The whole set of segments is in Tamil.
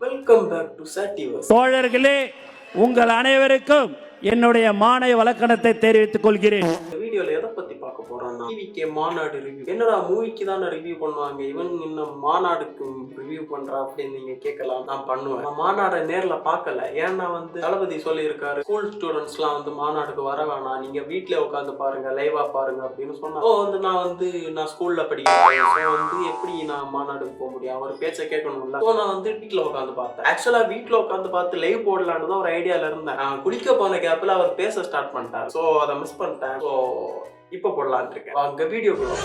Welcome back to சாட்டிவர்ஸ். தோழர்களே, உங்கள் அனைவருக்கும் என்னுடைய மானை வழக்கணத்தை தெரிவித்துக் கொள்கிறேன். இந்த வீடியோல எதை பத்தி பார்க்க போறோம்னா, டிவிகே மாநாடு ரிவ்யூ. என்னடா மூவிக்கு தானே ரிவ்யூ பண்ணுவாங்க, இவன் இன்னும் மாநாடுக்கு ரிவ்யூ பண்றா அப்படின்னு நீங்க கேட்கலாம். நான் பண்ணுவேன். நான் மாநாடை நேர்ல பார்க்கல. ஏன்னா தளபதி சொல்லியிருக்காரு, ஸ்கூல் ஸ்டூடெண்ட்ஸ்லாம் மாநாடுக்கு வர வேணாம், நீங்க வீட்டுல உட்காந்து பாருங்க, லைவா பாருங்க அப்படின்னு சொன்னா, நான் ஸ்கூல்ல படிக்கிறேன், எப்படி நான் மாநாடுக்கு போக முடியும், அவர் பேச்ச கேட்கணும்ல. நான் வீட்டுல உட்காந்து பார்த்தேன். ஆக்சுவலா வீட்டுல உட்காந்து பார்த்து லைவ் போடலான்னு தான் ஒரு ஐடியால இருந்தேன். நான் குளிக்க போன கேப்ல அவர் பேச ஸ்டார்ட் பண்ணிட்டார். சோ அதை மிஸ் பண்ணிட்டேன். சோ இப்ப போடலான்னு இருக்கேன். வாங்க வீடியோக்குள்ள.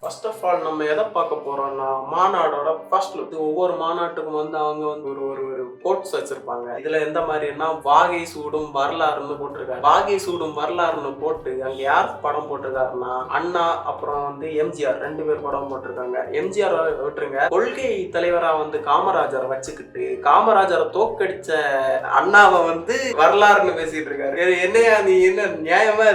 ஃபர்ஸ்ட் ஆஃப் ஆல் நம்ம எதை பார்க்க போறோம்னா, மாநாடோட ஃபர்ஸ்ட் லுக். ஒவ்வொரு மாநாட்டுக்கும் அவங்க ஒரு கோட்ஸ் வச்சிருப்பாங்க. இதுல எந்த மாதிரின்னா, வாகை சூடும் வரலாறுன்னு போட்டிருக்காரு. வாகை சூடும் வரலாறுன்னு போட்டு அங்க யார் படம் போட்டிருக்காருன்னா, அண்ணா அப்புறம் எம்ஜிஆர் 2 பேர் படம் போட்டிருக்காங்க. எம்ஜிஆர் விட்டுருங்க, கொள்கை தலைவரா காமராஜரை வச்சுக்கிட்டு காமராஜரை தோக்கடிச்ச அண்ணாவை வரலாறுன்னு பேசிட்டு இருக்காரு. என்னையா நீ, என்ன நியாயமா?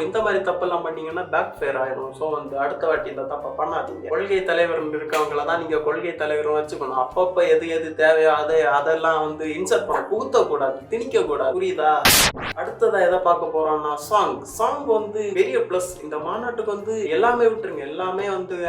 இந்த மாதிரி தப்பெல்லாம் பண்ணீங்கன்னா பேக் ஃபேர் ஆயிடும். ஸோ அடுத்த வாட்டி இந்த தப்பை பண்ணாதீங்க. கொள்கை தலைவர் இருக்கவங்கள தான் நீங்க கொள்கை தலைவரும் வச்சுக்கணும். அப்பப்ப எது தேவையோ அதெல்லாம் இன்சர்ட் பண்ண புகுத்த கூடாது, திணிக்க கூடாது. புரியுதா? அடுத்ததா எதை பார்க்க போறோம்னா, சாங் பெரிய பிளஸ். இந்த மாநாட்டுக்கு எல்லாமே விட்டுருங்க, எல்லாமே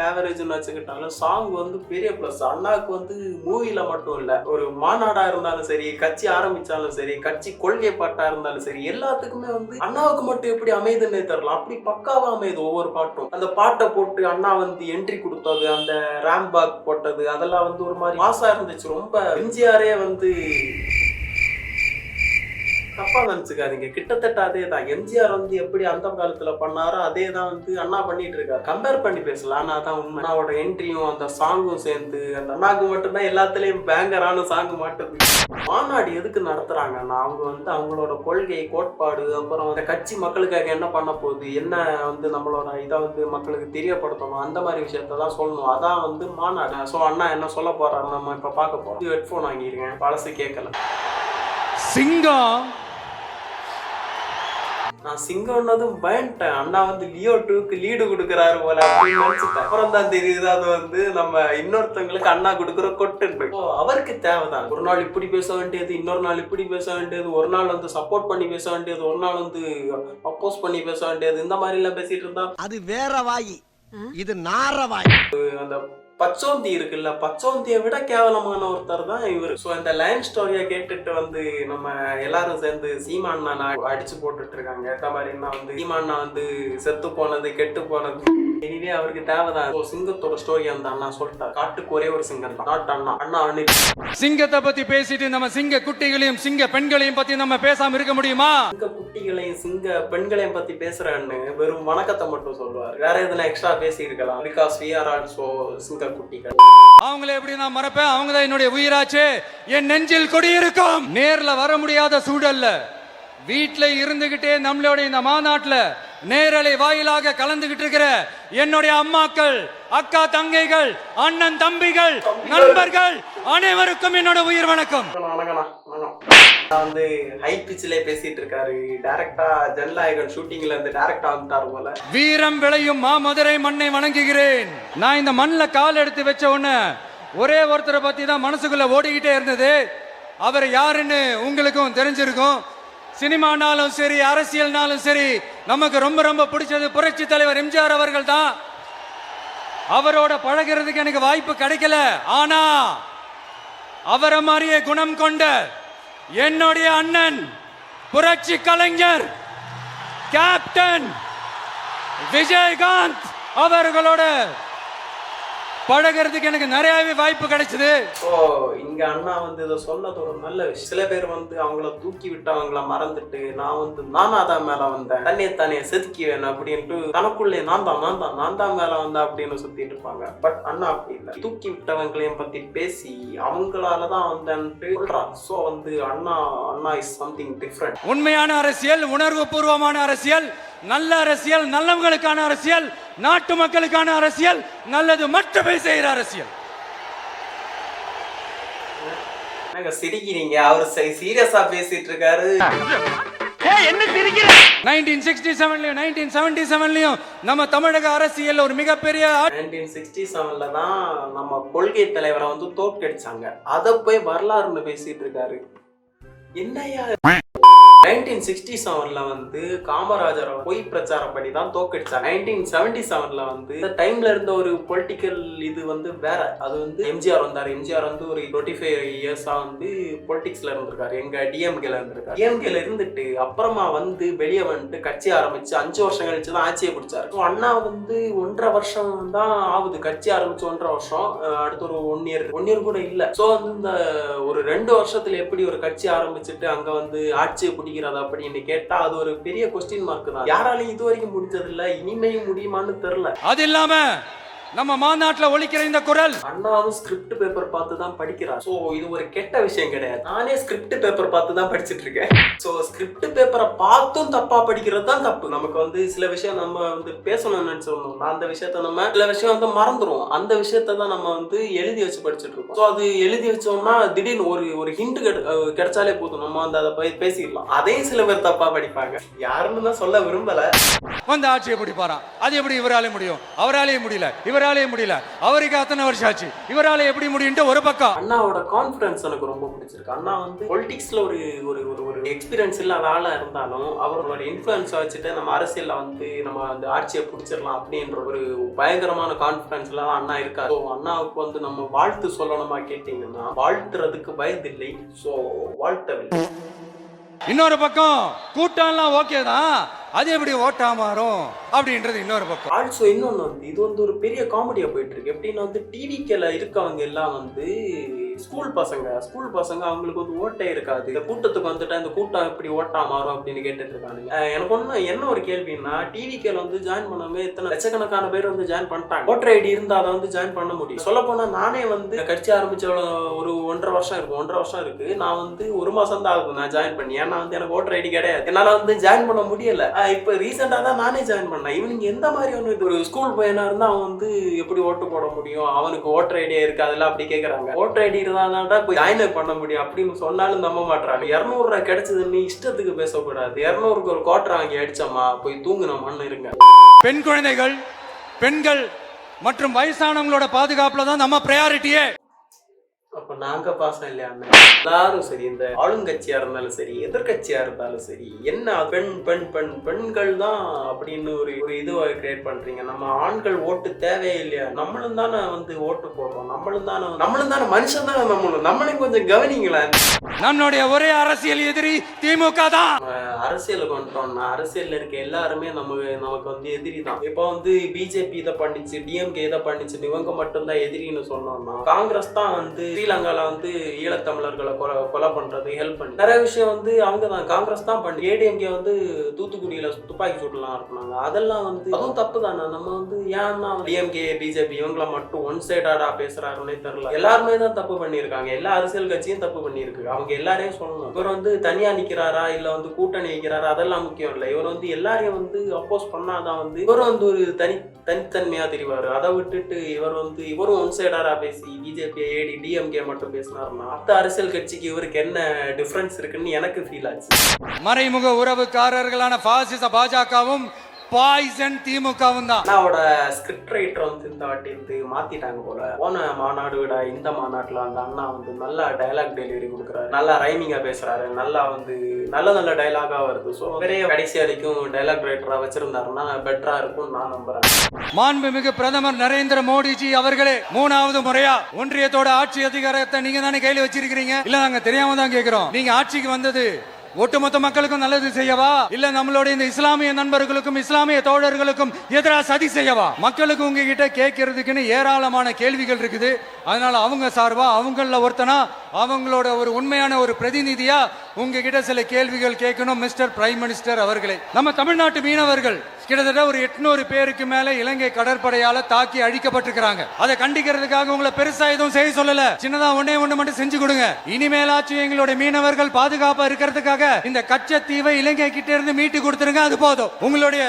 ஆவரேஜ்னு வச்சுக்கிட்டாலும் சாங் பெரிய பிளஸ். அண்ணாவுக்கு மூவில மட்டும் இல்ல, ஒரு மாநாடா இருந்தாலும் சரி, கட்சி ஆரம்பிச்சாலும் சரி, கட்சி கொள்கை பாட்டா இருந்தாலும் சரி, எல்லாத்துக்குமே அண்ணாவுக்கு மட்டும் எப்படி அமைதுன்னு தெரியல, அப்படி பக்காவா அமைது ஒவ்வொரு பாட்டும். அந்த பாட்டை போட்டு அண்ணா என்ட்ரி கொடுத்தது, அந்த ரேம்பாக் போட்டது, அதெல்லாம் ஒரு மாதிரி மாசா இருந்துச்சு. ரொம்ப எம்ஜிஆரே தப்பா நினைச்சுக்காதீங்க, கிட்டத்தட்ட அதே தான். எம்ஜிஆர் எப்படி அந்த காலத்துல பண்ணாரோ அதே தான் அண்ணா பண்ணிட்டு இருக்காரு. கம்பேர் பண்ணி பேசலாம், ஆனா தான் உண்மை. அண்ணாவோட என்ட்ரியும் அந்த சாங்கும் சேர்ந்து அந்த அண்ணாக்கு மட்டும்தான் எல்லாத்துலயும் பேங்கரான சாங் மாட்டுது. மாநாடு எதுக்கு நடத்துறாங்கன்னா, அவங்க அவங்களோட கொள்கை கோட்பாடு, அப்புறம் அந்த கட்சி மக்களுக்காக என்ன பண்ண போகுது, என்ன நம்மளோட இதை மக்களுக்கு தெரியப்படுத்தணும், அந்த மாதிரி விஷயத்தான் சொல்லணும். அதான் மாநாடு. ஸோ அண்ணா என்ன சொல்ல போறாரு நம்ம இப்ப பார்க்க போறோம். ஹெட்ஃபோன் வாங்கிருக்கேன், பழசு கேட்கல. சிங்கம், நான் சிங்கம்னது பயன்ட்டேன். அண்ணா லியோ 2க்கு லீடு கொடுக்கறாரு போல அப்படின்னு நினைச்சிட்டேன். அப்புறம் தான் தெரியுது அது நம்ம இன்னொருத்தவங்களுக்கு அண்ணா கொடுக்குற கொட்டு. அவருக்கு தேவைதான். ஒரு நாள் இப்படி பேச வேண்டியது, இன்னொரு நாள் இப்படி பேச வேண்டியது, ஒரு நாள் சப்போர்ட் பண்ணி பேச வேண்டியது, ஒரு நாள் அப்போஸ் பண்ணி பேச வேண்டியது, இந்த மாதிரி எல்லாம் பேசிட்டு இருந்தா அது வேற வாயி, இது நார வாயி. அந்த பச்சோந்தி இருக்குல்ல, பச்சோந்தியை விட கேவலமான ஒருத்தர் தான் இவர். ஸோ இந்த லைன் ஸ்டோரியை கேட்டுட்டு நம்ம எல்லாரும் சேர்ந்து சீமாண்ணா அடிச்சு போட்டுட்டு இருக்காங்க. இந்த மாதிரின்னா சீமாண்ணா செத்து போனது, கெட்டு போனது, இனிவே அவருக்கு தேவைதான். சிங்கத்தோட ஸ்டோரி அந்த அண்ணா சொல்லிட்டார். காட்டுக்கு ஒரே ஒரு சிங்கம் தான், நாட்டு அண்ணா. அண்ணா சிங்கத்தை பத்தி பேசிட்டு நம்ம சிங்க குட்டிகளையும் சிங்க பெண்களையும் பத்தி நம்ம பேசாம இருக்க முடியுமா? சிங்க குட்டிகளையும் சிங்க பெண்களையும் பத்தி பேசுறேன்னு வெறும் வணக்கத்தை மட்டும் சொல்லுவார். வேற எதுனா எக்ஸ்ட்ரா பேசி இருக்கலாம். பிகாஸ் we are also சிங்க குட்டிகள். அவங்களை எப்படி நான் மறப்பேன்? அவங்க தான் என்னுடைய உயிராச்சு, என் நெஞ்சில் கொடியிருக்கும். நேர்ல வர முடியாத சூழல்ல வீட்டுல இருந்துகிட்டே நம்மளுடைய இந்த மாநாட்டுல நேரலை வாயிலாக கலந்துகிட்டு இருக்கிற என்னுடைய அம்மாக்கள், அக்கா தங்கைகள், அண்ணன் தம்பிகள், நண்பர்கள் அனைவருக்கும் என்னோட உயிர் வணக்கம். ஹை பிச்சிலே பேசிட்டு இருக்காரு. டைரக்டா ஜனநாயகன் ஷூட்டிங்ல டைரக்டா வந்துட்டாரு போல. வீரம் விளையும் மாமதுரை மண்ணை வணங்குகிறேன். நான் இந்த மண்ணில் கால் எடுத்து வச்ச உடனே ஒரே ஒருத்தரை பத்தி தான் மனசுக்குள்ள ஓடிக்கிட்டே இருந்தது. அவர் யாருன்னு உங்களுக்கும் தெரிஞ்சிருக்கும். சினிமானாலும் சரி, அரசியல்னாலும் சரி, நமக்கு ரொம்ப ரொம்ப பிடிச்சது புரட்சி தலைவர் எம்ஜிஆர் அவர்கள் தான். அவரோட பழகிறதுக்கு எனக்கு வாய்ப்பு கிடைக்கல. ஆனா அவரை மாதிரியே குணம் கொண்ட என்னுடைய அண்ணன் புரட்சி கலைஞர் கேப்டன் விஜயகாந்த் அவர்களோட பழகிறதுக்கு எனக்கு நிறையவே வாய்ப்பு கிடைச்சது. இங்க அண்ணா இதை சொன்னது ஒரு நல்ல விஷயம். சில பேர் அவங்கள தூக்கி விட்டவங்கள மறந்துட்டு, நான் நானாதான் மேல வந்தேன், தானே செதுக்கிவேன் அப்படின்ட்டு தனக்குள்ளே நான் தான் மேல வந்தேன் அப்படின்னு சுத்திட்டு இருப்பாங்க. பட் அண்ணா அப்படி இல்லை. தூக்கி விட்டவங்களையும் பத்தி பேசி அவங்களாலதான் வந்தேன்ட்டு சொல்றான். So Anna is something different. உண்மையான அரசியல், உணர்வு பூர்வமான அரசியல், நல்ல அரசியல், நல்லவங்களுக்கான அரசியல், நாட்டு மக்களுக்கான அரசியல், நல்லது மட்டுமே செய்யற அரசியல். சிரிக்கிறீங்க, அவர் சீரியஸா பேசிட்டு இருக்காரு. 1967லயும் 1977லயும் நம்ம தமிழக அரசியல் ஒரு மிகப்பெரிய 1967ல தான் நம்ம கொள்கை தலைவரை வந்து தோற்கடிச்சாங்க. அத போய் வரலாறுன்னு பேசிட்டு இருக்காரு. என்னையா 1967ல வந்து காமராஜரை பொய் பிரச்சாரம் பண்ணி தான் தோக்கடிச்சாங்க. 1977ல வந்து இந்த டைம்ல இருந்த ஒரு பொலிட்டிக்கல் இது வந்து வேற. அது வந்து எம்ஜிஆர் வந்தாரு. எம்ஜிஆர் வந்து ஒரு 25 இயர்ஸா வந்து பொலிட்டிக்ஸ்ல இருந்திருக்காரு. எங்க டிஎம்கேல இருந்திருக்காரு. டிஎம்கேல இருந்துட்டு அப்புறமா வந்து வெளியே வந்துட்டு கட்சி ஆரம்பிச்சு 5 வருஷம் கழிச்சு தான் ஆட்சியை பிடிச்சாரு. அண்ணா வந்து 1.5 வருஷம் தான் ஆகுது கட்சி ஆரம்பிச்சு. 1.5 வருஷம், அடுத்து ஒரு 1 இயர் கூட இல்ல. சோ வந்து இந்த ஒரு 2 வருஷத்துல எப்படி ஒரு கட்சி ஆரம்பிச்சுட்டு அங்க வந்து ஆட்சியை பிடிக்கிறதா அப்படின்னு கேட்டா அது ஒரு பெரிய கொஸ்டின் மார்க் தான். யாராலையும் இது வரைக்கும் முடிஞ்சது இல்ல, இனிமையும் முடியுமான்னு தெரியல. அது இல்லாம நம்ம மாநாட்டுல ஒலிக்கிற இந்த குரல் அண்ணாவும் ஸ்கிரிப்ட் பேப்பர் பார்த்து தான் படிக்கிறார். சோ இது ஒரு கெட்ட விஷயம் கிடையாது. நானே ஸ்கிரிப்ட் பேப்பர் பார்த்து தான் படிச்சிட்டு இருக்கேன். சோ ஸ்கிரிப்ட் பேப்பரை பார்த்தும் தப்பா படிக்கிறது தான் தப்பு. நமக்கு வந்து சில விஷயம் நம்ம வந்து பேசணும்னு நினைச்சிருந்தோம், அந்த விஷயத்த நம்ம சில விஷயம் வந்து மறந்துடும். அந்த விஷயத்த தான் நம்ம வந்து எழுதி வச்சு படிச்சுட்டு இருக்கோம். சோ அது எழுதி வச்சோம்னா திடீர்னு ஒரு ஹிண்ட் கிடைச்சாலே போதும், நம்ம வந்து அதை போய் பேசிடலாம். அதையும் சில பேர் தப்பா படிப்பாங்க. யாருன்னு தான் சொல்ல விரும்பல. வந்து ஆட்சியை பிடிப்பாராம். அது எப்படி இவராலே முடியும்? அவராலே முடியல, இவராலே முடியல. அவருக்கு அத்தனை வருஷம் ஆச்சு, இவராலே எப்படி முடியும்ட்டு ஒரு பக்கம். அண்ணாவோட கான்ஃபிடன்ஸ் எனக்கு ரொம்ப பிடிச்சிருக்கு. அண்ணா வந்து பொலிட்டிக்ஸ்ல ஒரு எக்ஸ்பீரியன்ஸ் இல்லாத ஆளா இருந்தாலும் அவரோட இன்ஃபுளுன்ஸ் வச்சுட்டு நம்ம அரசியல்ல வந்து நம்ம அந்த ஆட்சியை பிடிச்சிடலாம் அப்படின்ற ஒரு பயங்கரமான கான்ஃபிடன்ஸ்ல தான் அண்ணா இருக்காரு. அண்ணாவுக்கு வந்து நம்ம வாழ்த்து சொல்லணுமா கேட்டீங்கன்னா வாழ்த்துறதுக்கு வயதில்லை. சோ வாழ்த்தவில்லை. இன்னொரு பக்கம் கூட்டம்லாம் ஓகே தான், அது எப்படி ஓட்டா மாறும் அப்படின்றது இன்னொரு பக்கம். ஆல்சோ இன்னொன்னு வந்து இது வந்து ஒரு பெரிய காமெடியா போயிட்டு இருக்கு. எப்படின்னா வந்து டிவிக்கேல இருக்கவங்க எல்லாம் வந்து ஸ்கூல் பசங்க அவங்களுக்கு வந்து ஓட்டே இருக்காது. இந்த கூட்டத்துக்கு வந்துட்டா இந்த கூட்டம் எப்படி ஓட்டா மாறும் அப்படின்னு கேட்டுட்டு இருக்காங்க. எனக்கு என்ன ஒரு கேள்வின்னா, டிவிக்கேல வந்து ஜாயின் பண்ணவே இத்தனை லட்சக்கணக்கான பேர் வந்து ஜாயின் பண்ணிட்டாங்க. ஓட்டர் ஐடி இருந்தா அதை வந்து ஜாயின் பண்ண முடியும். சொல்ல போனா நானே வந்து கட்சி ஆரம்பிச்ச ஒரு 1.5 வருஷம் இருக்கு. நான் வந்து 1 மாசம் தான் ஆகுது நான் ஜாயின் பண்ணி. ஏன்னா வந்து எனக்கு ஓட்டர் ஐடி கிடையாது, என்னால வந்து ஜாயின் பண்ண முடியல. இப்ப ரீசெண்டா தான் நானே ஜாயின் பண்ணேன். இவனுங்க எந்த மாதிரி ஒரு ஸ்கூல் பையனா இருந்தா அவன் வந்து எப்படி ஓட்டு போட முடியும், அவனுக்கு ஓட்டர் ஐடியா இருக்கு அதெல்லாம் அப்படி கேக்குறாங்க. ஓட்டர் ஐடி இருந்தா போய் ஜாயின் பண்ண முடியும் அப்படின்னு சொன்னாலும் நம்ப மாட்டாங்க. 200 ரூபாய் கிடைச்சதுன்னு இஷ்டத்துக்கு பேசக்கூடாது. 200க்கு ஒரு குவார்டர் வாங்கி அடிச்சோமா போய் தூங்குனோமான்னு இருங்க. பெண் குழந்தைகள், பெண்கள் மற்றும் வயசானவங்களோட பாதுகாப்புல தான் நம்ம பிரையாரிட்டியே. அப்ப நாங்க பாசம் இல்லையா? எல்லாரும் சரி, இந்த ஆளுங்கட்சியா இருந்தாலும் சரி, எதிர்கட்சியா இருந்தாலும் சரி, என்ன பெண்கள் தான் அப்படின்னு ஒரு இதுவை கிரியேட் பண்றீங்க. நம்ம ஆண்கள் ஓட்டு தேவையே இல்லையா? நம்மளும் தானே வந்து ஓட்டு போடுறோம். நம்மளும் தானே மனுஷன் தானே. நம்மளும் கொஞ்சம் கவனிங்களேன். நம்மளுடைய ஒரே அரசியல் எதிரி திமுக தான். அரசியலுக்கு வந்துட்டோம்னா அரசியல்ல இருக்க எல்லாருமே நமக்கு வந்து எதிரி தான். இப்போ வந்து பிஜேபி இதை பண்ணிச்சு, டிஎம்கே இதை பண்ணிச்சு, இவங்க மட்டும்தான் எதிரின்னு சொன்னோம்னா காங்கிரஸ் தான் வந்து ஸ்ரீலங்கால வந்து ஈழத்தமிழர்களை கொலை பண்றது ஹெல்ப் பண்ணி நிறைய விஷயம் வந்து அவங்க தான் காங்கிரஸ் தான் பண்ணி. ஏடிஎம்கே வந்து தூத்துக்குடியில துப்பாக்கி சூட்டுலாம் நடத்தினாங்க. அதெல்லாம் வந்து அதுவும் தப்பு தானே. நம்ம வந்து ஏன்னா டிஎம்கே பிஜேபி இவங்கள மட்டும் ஒன் சைடாடா பேசுறாருன்னே தெரியல. எல்லாருமே தான் தப்பு பண்ணியிருக்காங்க. எல்லா அரசியல் கட்சியும் தப்பு பண்ணியிருக்கு. அவங்க எல்லாரையும் சொல்லணும். இவர் வந்து தனியா நிக்கிறாரா இல்ல வந்து கூட்டணி வைக்கிறாரா அதெல்லாம் முக்கியம் இல்லை. இவர் வந்து எல்லாரையும் வந்து அப்போஸ் பண்ணாதான் வந்து இவர் வந்து ஒரு தனித்தன்மையா தெரிவாரு. அதை விட்டுட்டு இவரும் ஒன் சைடாரா பேசி பிஜேபி ஏடி டிஎம்கே மட்டும் பேசினாருன்னா மற்ற அரசியல் கட்சிக்கு இவருக்கு என்ன டிஃபரன்ஸ் இருக்குன்னு எனக்கு ஃபீல் ஆச்சு. மறைமுக உறவுக்காரர்களான பாசிச பாஜகவும் பாய்சன் திமுகவும் தான். அண்ணாவோட ஸ்கிரிப்ட் ரைட்டர் வந்து இந்த வாட்டி வந்து மாத்திட்டாங்க போல. போன மாநாடு விட இந்த மாநாட்டுல அந்த அண்ணா வந்து நல்லா டயலாக் டெலிவரி கொடுக்குறாரு, நல்லா ரைமிங்கா பேசுறாரு, நல்லா வந்து நல்ல டயலாகா வருது. ஸோ நிறைய கடைசி வரைக்கும் டயலாக் ரைட்டரா வச்சிருந்தாருன்னா பெட்டரா இருக்கும்னு நான் நம்புறேன். மாண்புமிகு பிரதமர் நரேந்திர மோடிஜி அவர்களே 3வது முறையா ஒன்றியத்தோட ஆட்சி அதிகாரத்தை நீங்க தானே கையில வச்சிருக்கீங்க. இல்ல நாங்க தெரியாம தான் கேட்கிறோம். நீங்க ஆட்சிக்கு வந்தது ஒட்டுமொத்த மக்களுக்கும் நல்லது செய்யவா இல்ல நம்மளுடைய இந்த இஸ்லாமிய நண்பர்களுக்கும் இஸ்லாமிய தோழர்களுக்கும் எதிராக சதி செய்யவா? மக்களுக்கு உங்ககிட்ட கேட்கறதுக்குன்னு ஏராளமான கேள்விகள் இருக்குது. அதனால அவங்க சார்பா அவங்கள ஒருத்தனா அவங்களோட ஒரு உண்மையான ஒரு பிரதிநிதியா உங்ககிட்ட சில கேள்விகள் கேட்கணும். மிஸ்டர் பிரைம் மினிஸ்டர் அவர்களே, நம்ம தமிழ்நாட்டு மீனவர்கள் கிட்டத்தட்ட ஒரு 800 பேருக்கு மேல இலங்கை கடற்படையால தாக்கி அழிக்கப்பட்டிருக்கிறாங்க. அதை கண்டிக்கிறதுக்காக உங்களை பெருசா எதுவும் செய்ய சொல்லல, சின்னதா ஒண்ணு மட்டும் செஞ்சு கொடுங்க. இனிமேலாச்சும் எங்களுடைய மீனவர்கள் பாதுகாப்பா இருக்கிறதுக்காக இந்த கச்சத்தீவை இலங்கை கிட்ட இருந்து மீட்டு கொடுத்துருங்க, அது போதும். உங்களுடைய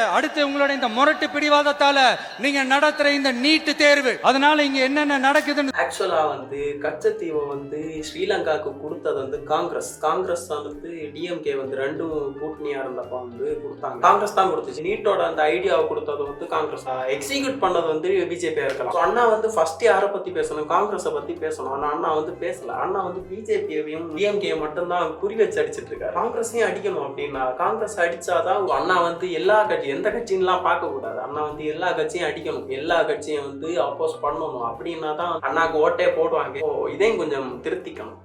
இந்த முரட்டு பிடிவாதத்தால நீங்க நடத்துற இந்த நீட் தேர்வு அதனால இங்க என்னென்ன நடக்குதுன்னு ஆக்சுவலா வந்து கச்சத்தீவை வந்து ஸ்ரீலங்காவுக்கு கொடுத்தது வந்து காங்கிரஸ் காங்கிரஸ் வந்து டிஎம்கே வந்து ரெண்டும் கூட்டணியா இருந்தப்ப வந்து கொடுத்தாங்க. காங்கிரஸ் தான் கொடுத்துச்சு. நீட்டோட அந்த ஐடியாவை கொடுத்தது வந்து காங்கிரஸ், எக்ஸிக்யூட் பண்ணது வந்து பிஜேபியா இருக்கலாம். அண்ணா வந்து ஃபர்ஸ்ட் யாரை பத்தி பேசணும், காங்கிரஸை பத்தி பேசணும். ஆனா அண்ணா வந்து பேசல. அண்ணா வந்து பிஜேபியையும் டிஎம்கே மட்டும் தான் குறி வச்சு அடிச்சிட்டு இருக்காரு. காங்கிரஸையும் அடிக்கணும் அப்படின்னா காங்கிரஸ் அடிச்சாதான் அண்ணா வந்து எல்லா கட்சி, எந்த கட்சின்லாம் பார்க்க கூடாது. அண்ணா வந்து எல்லா கட்சியும் அடிக்கணும், எல்லா கட்சியும் வந்து அப்போஸ் பண்ணணும். அப்படின்னா தான் அண்ணாக்கு ஓட்டே போடுவாங்க. இதையும் கொஞ்சம் திருத்திக்கணும்,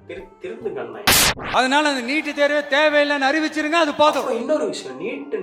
திருத்துங்க அண்ணா. அதனால அந்த நீட் தேர்வு தேவையில்லைன்னு அறிவிச்சிருங்க, அது போதும். இன்னொரு விஷயம்,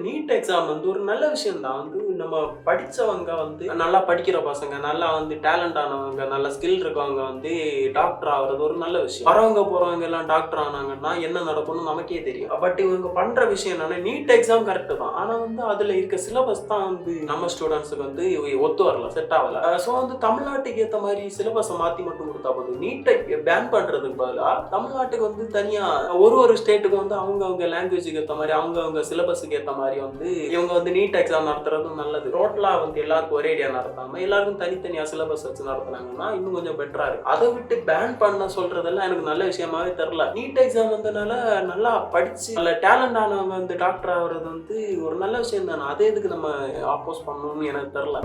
நீட் எக்ஸாம் வந்து ஒரு நல்ல விஷயம் தான். வந்து நம்ம படிச்சவங்க வந்து நல்லா படிக்கிற பசங்க, நல்லா வந்து டேலண்ட் ஆனவங்க, நல்ல ஸ்கில் இருக்கவங்க வந்து டாக்டர் ஆகுறது ஒரு நல்ல விஷயம். வரவங்க போறவங்க எல்லாம் டாக்டர் ஆனாங்கன்னா என்ன நடக்கும்னு நமக்கே தெரியும். பட் இவங்க பண்ற விஷயம் என்னன்னா, நீட் எக்ஸாம் கரெக்ட் தான், ஆனா வந்து அதுல இருக்க சிலபஸ் தான் வந்து நம்ம ஸ்டூடெண்ட்ஸுக்கு வந்து ஒத்து வரல, செட் ஆகல. ஸோ வந்து தமிழ்நாட்டுக்கு ஏற்ற மாதிரி சிலபஸை மாத்தி மட்டும் கொடுத்தா போதும். நீட்டை பேன் பண்றதுக்கு பதிலாக தமிழ்நாட்டுக்கு வந்து தனியா ஒரு ஸ்டேட்டுக்கு வந்து அவங்க லாங்குவேஜுக்கு ஏற்ற மாதிரி, அவங்க சிலபஸுக்கு ஏற்ற மாதிரி வந்து இவங்க வந்து நீட் எக்ஸாம் நடத்துறது நல்லது. டோட்டலா வந்து எல்லாருக்கும் ஒரே ஐடியா நடத்தாம எல்லாருக்கும் தனித்தனியா சிலபஸ் வச்சு நடத்துனாங்கன்னா இன்னும் கொஞ்சம் பெட்டரா இருக்கு. அதை விட்டு பேன் பண்ண சொல்றதெல்லாம் எனக்கு நல்ல விஷயமாவே தெரியல. நீட் எக்ஸாம் வந்தனால நல்லா படிச்சு நல்ல டேலண்ட் ஆனவங்க வந்து டாக்டர் ஆகுறது வந்து ஒரு நல்ல விஷயம் தானே. அதே இதுக்கு நம்ம ஆப்போஸ் பண்ணணும்னு எனக்கு தெரியல.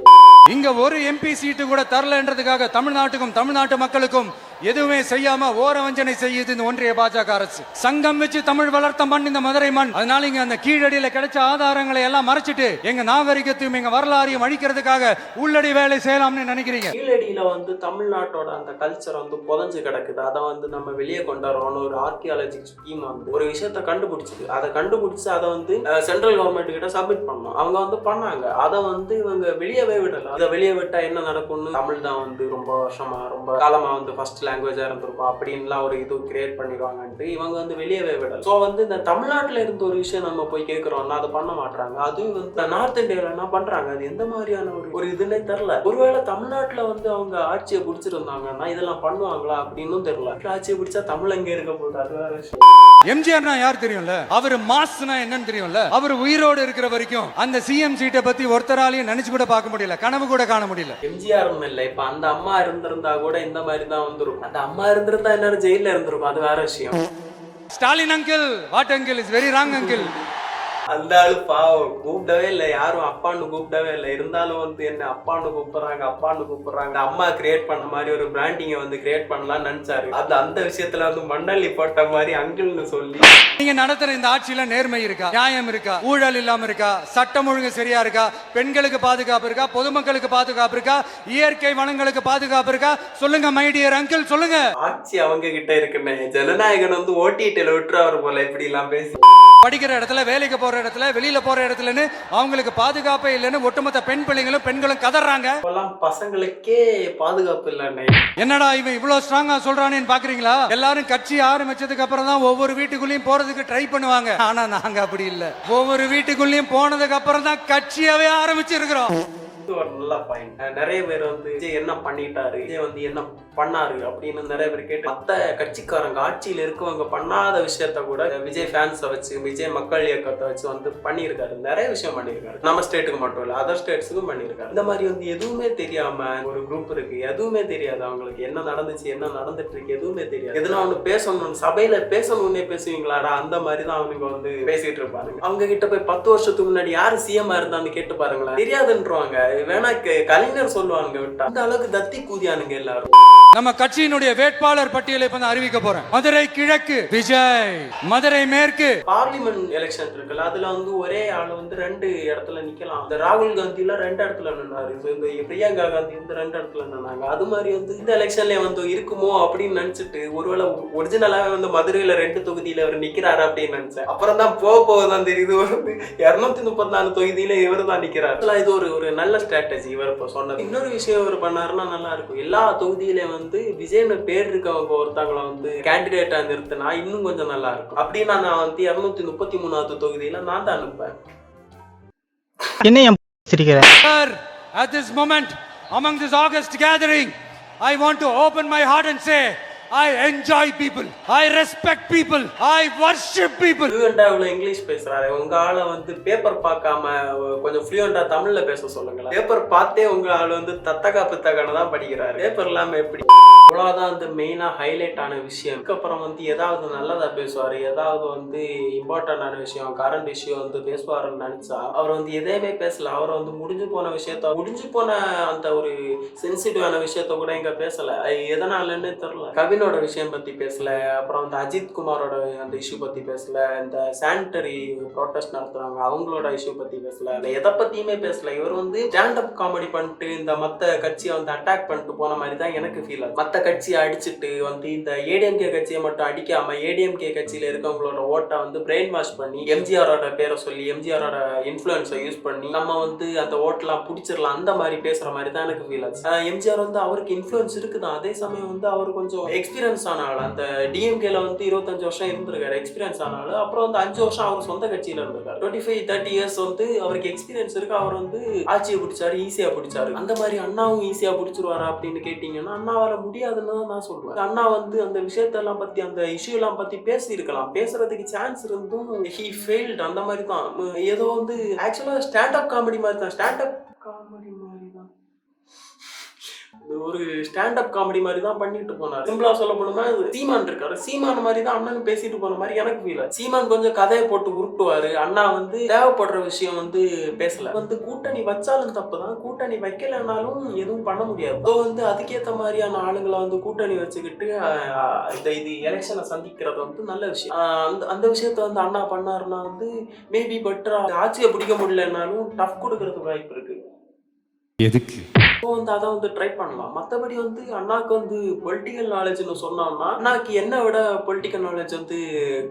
இங்க ஒரு எம்பி சீட்டு கூட தரலன்றதுக்காக தமிழ்நாட்டுக்கும் தமிழ்நாட்டு மக்களுக்கும் எதுவுமே செய்யாம ஓரவஞ்சனை செய்யுது இந்த ஒன்றிய பாஜக அரசு. சங்கம் வச்சு தமிழ் வளர்த்த மண் இந்த மதுரை மண். அதனால இங்க அந்த கீழடியில கிடைச்ச ஆதாரங்களை எல்லாம் மறைச்சிட்டு எங்க நாகரிகத்தையும் எங்க வரலாறையும் அழிக்கிறதுக்காக உள்ளடி வேலை செய்யலாம்னு நினைக்கிறீங்க. கீழடியில வந்து தமிழ்நாட்டோட அந்த கல்ச்சர் வந்து புதஞ்சு கிடக்குது. அதை வந்து நம்ம வெளியே கொண்டு வரோம்னு ஒரு ஆர்கியாலஜிக் டீம் வந்து ஒரு விஷயத்த கண்டுபிடிச்சது. அதை கண்டுபிடிச்சு அதை வந்து சென்ட்ரல் கவர்மெண்ட் கிட்ட சப்மிட் பண்ணோம். அவங்க வந்து பண்ணாங்க. அதை வந்து இவங்க வெளியவே விடல. அதை வெளியே விட்டா என்ன நடக்கும்னு, தமிழ் தான் வந்து ரொம்ப வருஷமா ரொம்ப காலமா வந்து ஃபர்ஸ்ட் லாங்குவேஜா இருந்திருக்கும் அப்படின்லாம் ஒரு இது கிரியேட் பண்ணிடுவாங்கன்ட்டு இவங்க வந்து வெளியவே விடல. ஸோ வந்து இந்த தமிழ்நாட்டுல இருந்த ஒரு விஷயம் நம்ம போய் கேட்கிறோம்னா அதை பண்ண மாட்டாங்க. அதுவும் வந்து நார்த் இந்தியாவில என்ன பண்றாங்க, அது எந்த மாதிரியான ஒரு இதுன்னே தெரியல. ஒருவேளை தமிழ்நாட்டுல வந்து அவங்க ஆட்சியை பிடிச்சிருந்தாங்கன்னா இதெல்லாம் பண்ணுவாங்களா அப்படின்னு தெரியல. ஆட்சியை பிடிச்சா தமிழ் எங்க இருக்க போகுது, அது வேற விஷயம். எம்ஜிஆர்னா யார் தெரியும்ல, அவர் மாஸ்னா என்னன்னு தெரியும்ல. அவர் உயிரோடு இருக்கிற வரைக்கும் அந்த சிஎம் சீட்டை பத்தி ஒருத்தராலையும் நினைச்சு கூட பார்க்க முடியல, கனவு கூட காண முடியல. எம்ஜிஆர் இல்ல, இப்ப அந்த அம்மா இருந்திருந்தா கூட இந்த மாதிரி தான் வந்துருக்கும். அந்த அம்மா இருந்திருந்தா எல்லாரும் ஜெயில இருந்திருக்கும், அது வேற விஷயம். Stalin uncle, what uncle is very wrong uncle. அந்த ஆளு பாவம், கூப்பிடவே இல்லை, யாரும் அப்பான்னு கூப்பிடவே இல்லை. இருந்தாலும் வந்து என்ன அப்பான்னு கூப்பிடுறாங்க. அம்மா கிரியேட் பண்ண மாதிரி ஒரு பிராண்டிங்கை வந்து கிரியேட் பண்ணலாம்னு நினைச்சாரு. அது அந்த விஷயத்துல வந்து மண்ணள்ளி போட்ட மாதிரி அங்கிள்னு சொல்லி. நீங்க நடத்துற இந்த ஆட்சியில நேர்மை இருக்கா, நியாயம் இருக்கா, ஊழல் இல்லாம இருக்கா, சட்டம் ஒழுங்கு சரியா இருக்கா, பெண்களுக்கு பாதுகாப்பு இருக்கா, பொதுமக்களுக்கு பாதுகாப்பு இருக்கா, இயற்கை வளங்களுக்கு பாதுகாப்பு இருக்கா? சொல்லுங்க மை டியர் அங்கிள், சொல்லுங்க. ஆட்சி அவங்க கிட்ட இருக்குன்னு ஜனநாயகன் வந்து ஓட்டிட்டு விட்டுறாரு போல இப்படி எல்லாம் பேசி. படிக்கிற இடத்துல, வேலைக்கு போற இடத்துல, வெளியில போற இடத்துலன்னு அவங்களுக்கு பாதுகாப்பே இல்லைன்னு ஒட்டுமொத்த பெண்களும் கதறாங்க. பசங்களுக்கே பாதுகாப்பு இல்ல. என்னடா இவன் இவ்வளவு ஸ்ட்ராங்கா சொல்றானேன்னு பாக்குறீங்களா? எல்லாரும் கட்சி ஆரம்பிச்சதுக்கு அப்புறம் தான் ஒவ்வொரு வீட்டுக்குள்ளேயும் போறதுக்கு ட்ரை பண்ணுவாங்க. ஆனா நாங்க அப்படி இல்ல. ஒவ்வொரு வீட்டுக்குள்ளேயும் போனதுக்கு அப்புறம் தான் கட்சியாவே ஆரம்பிச்சிருக்கிறோம். ஒரு நல்ல பாயிண்ட். நிறைய பேர் வந்து விஜய் என்ன பண்ணிட்டாரு, விஜய் வந்து என்ன பண்ணாரு அப்படின்னு நிறைய பேர் கேட்டு, மற்ற கட்சிக்காரங்க ஆட்சியில் இருக்கவங்க பண்ணாத விஷயத்த கூட விஜய் ஃபேன்ஸை வச்சு, விஜய் மக்கள் இயக்கத்தை வச்சு வந்து பண்ணியிருக்காரு. நிறைய விஷயம் பண்ணியிருக்காரு. நம்ம ஸ்டேட்டுக்கு மட்டும் இல்லை, அதர் ஸ்டேட்ஸுக்கும் பண்ணியிருக்காரு. இந்த மாதிரி வந்து எதுவுமே தெரியாம ஒரு குரூப் இருக்கு, எதுவுமே தெரியாது அவங்களுக்கு, என்ன நடந்துச்சு என்ன நடந்துட்டு இருக்கு எதுவுமே தெரியாது. எதுனா ஒண்ணு பேசணும், சபையில பேசணும்னே பேசுவீங்களாடா, அந்த மாதிரி தான் அவங்க வந்து பேசிட்டு இருப்பாங்க. அவங்க கிட்ட போய் 10 வருஷத்துக்கு முன்னாடி யாரு சிஎம் இருந்தான்னு கேட்டு பாருங்களேன், தெரியாதுன்றவாங்க. வேணா கலைஞர் சொல்லுவாங்க விட்டா. அந்த அளவுக்கு தத்தி கூதியானுங்க எல்லாரும். நம்ம கட்சியினுடைய வேட்பாளர் பட்டியலை இப்ப அறிவிக்க போறேன். மதுரை கிழக்கு விஜய், மதுரை மேற்கு. பார்லிமெண்ட் எலெக்ஷன் இருக்குல்ல, அதுல வந்து ஒரே ஆள் வந்து 2 இடத்துல நிக்கலாம். இந்த ராகுல் காந்தில 2 இடத்துல நின்னாரு, இந்த பிரியங்கா காந்தி வந்து 2 இடத்துல நின்னாங்க. அது மாதிரி வந்து இந்த எலெக்ஷன்ல வந்து இருக்குமோ அப்படின்னு நினைச்சிட்டு, ஒருவேளை ஒரிஜினலாவே வந்து மதுரையில 2 தொகுதியில அவர் நிக்கிறாரு அப்படின்னு நினைச்சேன். அப்புறம் தான் போகதான் தெரியுது, 234 தொகுதியில இவர் தான் நிக்கிறாரு. இது ஒரு நல்ல ஸ்ட்ராட்டஜி இவர் இப்ப சொன்னது. இன்னொரு விஷயம் இவர் பண்ணாருன்னா நல்லா இருக்கும். எல்லா தொகுதியிலையும் வந்து விஜய்னு பேர் இருக்கவங்க ஒருத்தவங்களை வந்து கேண்டிடேட்டா நிறுத்தினா இன்னும் கொஞ்சம் நல்லா இருக்கும். அப்படின்னா நான் வந்து 233வது தொகுதியில நான் தான் அனுப்பேன். என்ன சிரிக்கிறேன்? At this moment, among this August gathering, I want to open my heart and say, I enjoy people, I respect people, I worship people. ஃப்ளூயண்டா இவ்வளவு இங்கிலீஷ் பேசுறாரு, உங்க ஆளை வந்து பேப்பர் பார்க்காம கொஞ்சம் ஃப்ளூயண்டா தமிழ்ல பேச சொல்லுங்களேன். பேப்பர் பார்த்தே உங்க ஆள் வந்து தத்தகா புத்தகன்னு தான் படிக்கிறாரு. பேப்பர் இல்லாம எப்படி? இவ்வளோதான் வந்து மெயினாக ஹைலைட் ஆன விஷயம். அதுக்கப்புறம் வந்து ஏதாவது நல்லதாக பேசுவார், ஏதாவது வந்து இம்பார்ட்டண்டான விஷயம், கரண்ட் இஷ்யூ வந்து பேசுவாருன்னு நினச்சா அவர் வந்து எதையுமே பேசல. அவர் வந்து முடிஞ்சு போன விஷயத்த, முடிஞ்சு போன அந்த ஒரு சென்சிட்டிவான விஷயத்த கூட இங்கே பேசலை. எதனாலன்னு தெரில. கவினோட விஷயம் பற்றி பேசல, அப்புறம் வந்து அஜித் குமாரோட அந்த இஷ்யூ பற்றி பேசல, இந்த சானிட்டரி ப்ரோட்டஸ்ட் நடத்துகிறாங்க அவங்களோட இஷ்யூ பற்றி பேசல, எதை பற்றியுமே பேசல. இவர் வந்து ஸ்டாண்டப் காமெடி பண்ணிட்டு இந்த மற்ற கட்சியை வந்து அட்டாக் பண்ணிட்டு போன மாதிரி தான் எனக்கு ஃபீல் ஆகுது. மற்ற கட்சியை அடிச்சுட்டு வந்து இந்த ஏடிஎம்கே கட்சியை மட்டும் அடிக்காம ஏடிஎம்கே கட்சியில இருக்கவங்களோட ஓட்டை வந்து பிரெயின் வாஷ் பண்ணி எம்ஜிஆரோட பேரை சொல்லி எம்ஜிஆரோட இன்ஃப்ளூயன்ஸை யூஸ் பண்ணி நம்ம வந்து அந்த ஓட்டெல்லாம் பிடிச்சிடலாம் அந்த மாதிரி பேசுற மாதிரி தான் எனக்கு ஃபீல் ஆச்சு. எம்ஜிஆர் வந்து அவருக்கு இன்ஃப்ளூயன்ஸ் இருக்குதான், அதே சமயம் வந்து அவர் கொஞ்சம் எக்ஸ்பீரியன்ஸ் ஆனாள். அந்த டிஎம்கேல வந்து 25 வருஷம் இருந்திருக்காரு, எக்ஸ்பீரியன்ஸ் ஆனாலும். அப்புறம் வந்து 5 வருஷம் அவர் சொந்த கட்சியில இருந்திருக்காரு. 25-30 இயர்ஸ் வந்து அவருக்கு எக்ஸ்பீரியன்ஸ் இருக்கு. அவர் வந்து ஆட்சியை பிடிச்சாரு, ஈஸியா பிடிச்சாரு. அந்த மாதிரி அண்ணாவும் ஈஸியா பிடிச்சிருவாரா அப்படின்னு கேட்டீங்கன்னா அண்ணாவால முடியாதுன்னு தான் நான் சொல்லுவேன். அண்ணா வந்து அந்த விஷயத்தெல்லாம் பத்தி, அந்த இஷ்யூ எல்லாம் பத்தி பேசி இருக்கலாம், பேசுறதுக்கு சான்ஸ் இருந்தும் ஹி ஃபெயில்ட். அந்த மாதிரி தான். ஏதோ வந்து ஆக்சுவலா ஸ்டாண்டப் காமெடி மாதிரி தான், ஸ்டாண்டப் காமெடி மாதிரி தான், ஒரு ஸ்டாண்டப் காமெடி மாதிரி தான் பண்ணிட்டு போனார். சிம்பிளா சொல்ல போனோம்னா சீமான் இருக்காரு, சீமான் மாதிரி தான் அண்ணன் பேசிட்டு போன மாதிரி எனக்கு ஃபீல். சீமான் கொஞ்சம் கதையை போட்டு உருட்டுவாரு, அண்ணா வந்து தேவைப்படுற விஷயம் வந்து பேசல. வந்து கூட்டணி வச்சாலும் தப்பு தான், கூட்டணி வைக்கலனாலும் எதுவும் பண்ண முடியாது. ஸோ வந்து அதுக்கேற்ற மாதிரியான ஆளுங்களை வந்து கூட்டணி வச்சுக்கிட்டு இது எலெக்ஷனை சந்திக்கிறது வந்து நல்ல விஷயம். அந்த விஷயத்த வந்து அண்ணா பண்ணாருன்னா வந்து மேபி பெட்டரா, ஆட்சியை பிடிக்க முடியலனாலும் டஃப் கொடுக்கறதுக்கு வாய்ப்பு இருக்கு. எதுக்கு வந்து அதை வந்து ட்ரை பண்ணலாம். மற்றபடி வந்து அண்ணாக்கு வந்து பொலிட்டிக்கல் நாலேஜ்னு சொன்னோம்னா அண்ணாக்கு என்ன விட பொலிட்டிக்கல் நாலேஜ் வந்து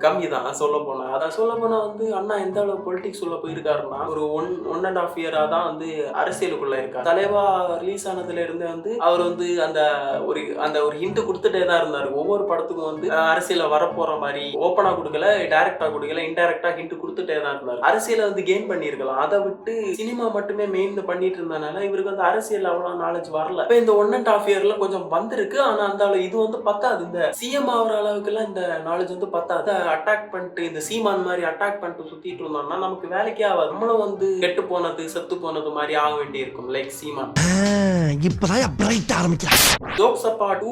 கம்மி தான் சொல்ல போனா. அதை சொல்ல போனா வந்து அண்ணா எந்த அளவு பொலிட்டிக்ஸ் உள்ள போயிருக்காருன்னா ஒரு 1.5 இயரா தான் வந்து அரசியலுக்குள்ள இருக்காரு. தலைவா ரிலீஸ் ஆனதுல இருந்து வந்து அவர் வந்து அந்த ஒரு ஹிண்ட் கொடுத்துட்டே தான் இருந்தாரு. ஒவ்வொரு படத்துக்கும் வந்து அரசியல வரப்போற மாதிரி ஓப்பனா கொடுக்கல, டைரக்டா கொடுக்கல, இன்டைரக்டா ஹிண்ட் கொடுத்துட்டே தான் இருந்தாரு. அரசியல வந்து கெயின் பண்ணிருக்கலாம். அதை விட்டு சினிமா மட்டுமே மெயின் பண்ணிட்டு இருந்தனால இவருக்கு வந்து அரசியல் அவ்வளவு நாலேஜ் வரல. இப்ப இந்த 1.5 இயர்ல கொஞ்சம் வந்திருக்கு. ஆனா அந்த இது வந்து பத்தாது. இந்த சிஎம் ஆகிற அளவுக்கு எல்லாம் இந்த நாலேஜ் வந்து பத்தாது. அட்டாக் பண்ணிட்டு இந்த சீமான் மாதிரி அட்டாக் பண்ணிட்டு சுத்திட்டு இருந்தோம்னா நமக்கு வேலைக்கே ஆகாது. நம்மளும் வந்து கெட்டு போனது செத்து போனது மாதிரி ஆக வேண்டி இருக்கும். லைக் சீமான் இப்பதான் பிரைட் ஆரம்பிக்கிறான். ஜோக்ஸ் அப்பார்ட்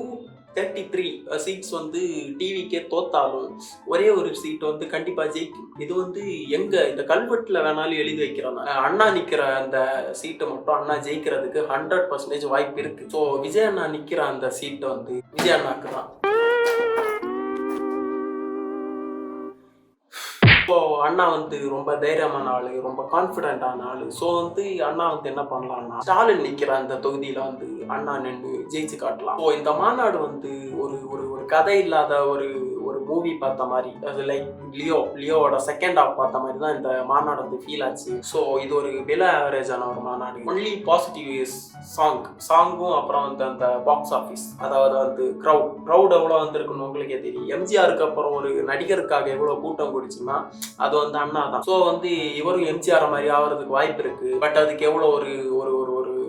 233 சீட்ஸ் வந்து டிவிக்கே தோத்தாலும் ஒரே ஒரு சீட் வந்து கண்டிப்பா ஜெயிக்கும். இது வந்து எங்க இந்த கல்வெட்டுல வேணாலும் எழுதி வைக்கிறோம். அண்ணா நிக்கிற அந்த சீட்டை மட்டும் அண்ணா ஜெயிக்கிறதுக்கு 100% வாய்ப்பு இருக்கு. ஸோ விஜய் அண்ணா நிக்கிற அந்த சீட்டை வந்து விஜய் அண்ணாக்கு தான். இப்போ அண்ணா வந்து ரொம்ப தைரியமான ஆளு, ரொம்ப கான்பிடென்டான ஆளு. ஸோ வந்து அண்ணா வந்து என்ன பண்ணலாம்னா ஸ்டாலின் நிக்கிற அந்த தொகுதியில வந்து அண்ணா நின்று ஜெயிச்சு காட்டலாம். ஸோ இந்த மாநாடு வந்து ஒரு ஒரு கதை இல்லாத ஒரு மூவி பார்த்த மாதிரி, அது லைக் லியோவோட செகண்ட் ஹாஃப் பார்த்த மாதிரி தான் இந்த மாநாடு வந்து ஃபீல் ஆச்சு. ஸோ இது ஒரு பிலோ ஆவரேஜான ஒரு மாநாடு. ஒன்லி பாசிட்டிவ் இஸ் சாங்கும் அப்புறம் வந்து அந்த பாக்ஸ் ஆஃபீஸ், அதாவது வந்து க்ரௌட் எவ்வளோ வந்திருக்குன்னு உங்களுக்கே தெரியும். எம்ஜிஆருக்கு அப்புறம் ஒரு நடிகருக்காக எவ்வளோ கூட்டம் கூடிச்சுன்னா அது வந்து அண்ணா தான். ஸோ வந்து இவரும் எம்ஜிஆர் மாதிரி ஆகிறதுக்கு வாய்ப்பு இருக்கு. பட் அதுக்கு எவ்வளோ ஒரு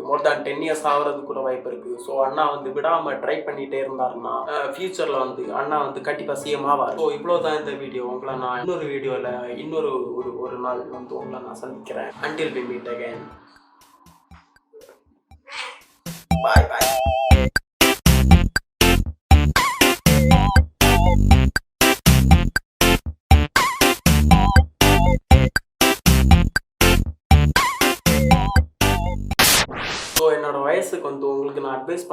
மோர் தேன் 10 இயர்ஸ் ஆகிறதுக்கு கூட வாய்ப்பு இருக்கு. ஸோ அண்ணா வந்து விடாம ட்ரை பண்ணிட்டே இருந்தாருன்னா ஃபியூச்சர்ல வந்து அண்ணா வந்து கண்டிப்பா சிஎம் ஆவார். ஸோ இவ்வளோதான் இந்த வீடியோ. உங்களை நான் இன்னொரு வீடியோல ஒரு நாள் வந்து உங்களை நான் சந்திக்கிறேன். Until we meet again. Bye bye. என்னோட வயசுக்கு வந்து உங்களுக்கு நான் அட்வைஸ்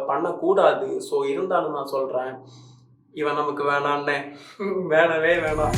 பண்ணக்கூடாது. ஸோ இருந்தாலும் நான் சொல்கிறேன், இவன் நமக்கு வேணான்னே வேணவே வேணாம்.